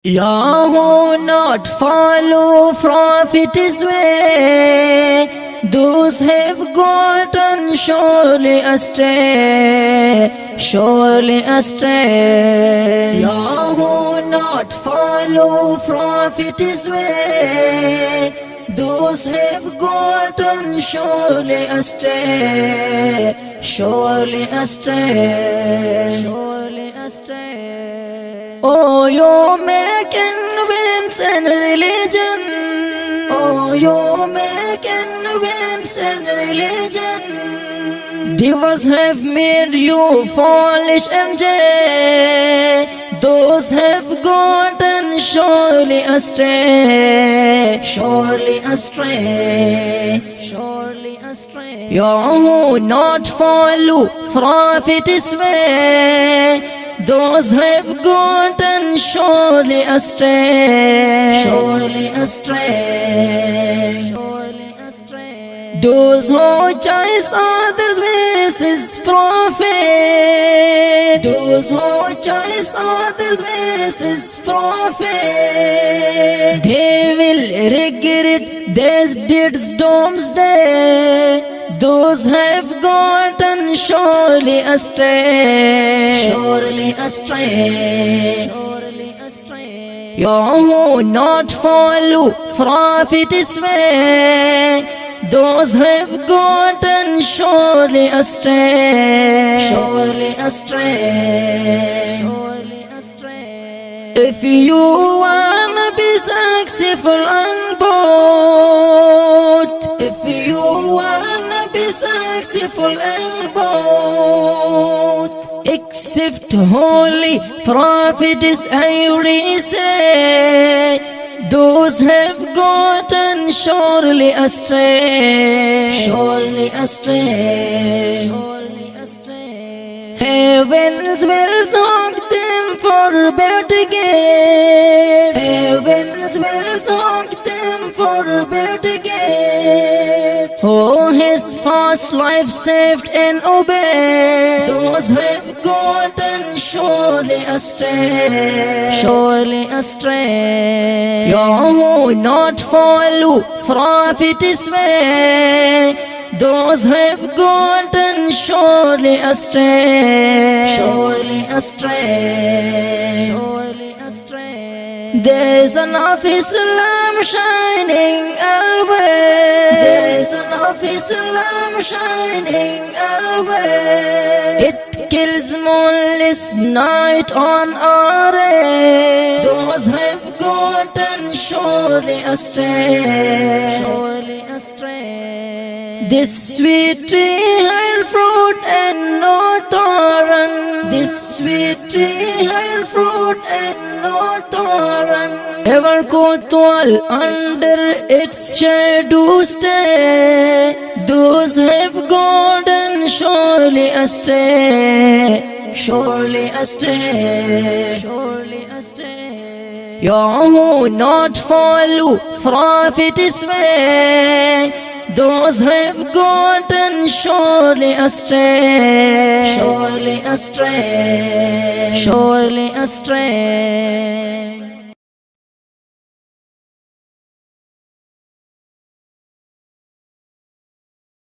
Ya who not follow Prophet's way, those have gotten surely astray, surely astray. Ya who not follow Prophet's way, those have gotten surely astray, surely astray, surely astray. Oh, you make convince and religion. Oh, you make convince and religion. Devils have made you foolish and jay. Those have gotten surely astray, surely astray, surely astray. You who not follow Prophet's way, those have gotten surely astray, surely astray, surely astray. Those who choose others' ways is prophet. Those who choose others' ways is prophet. They will regret these deeds doomsday. Those have gotten surely astray, surely astray, surely astray. You who not follow Prophet's way, those have gotten surely astray, surely astray, surely astray. If you wanna be successful on both, if you wanna be successful in both, except holy Prophet is I say, those have gotten surely astray, surely astray, surely astray. Heavens will sock them for better gate. Heavens will sock them for better gate. Oh, his fast life saved and obeyed, those have gotten surely astray, surely astray. You who not follow Prophet's way, those have gotten surely astray, surely astray, surely astray. There's an of Islam shining always. There's an of Islam shining always. It kills moonless night on our way. Those have gotten surely astray, surely astray. This sweet tree had fruit and no thorn. This sweet tree had fruit and no thorn. Ever dwell under its shadow stay. Those have gotten surely astray, surely astray, surely astray. You who not follow Prophet's way, those have gotten surely astray, surely astray, surely astray.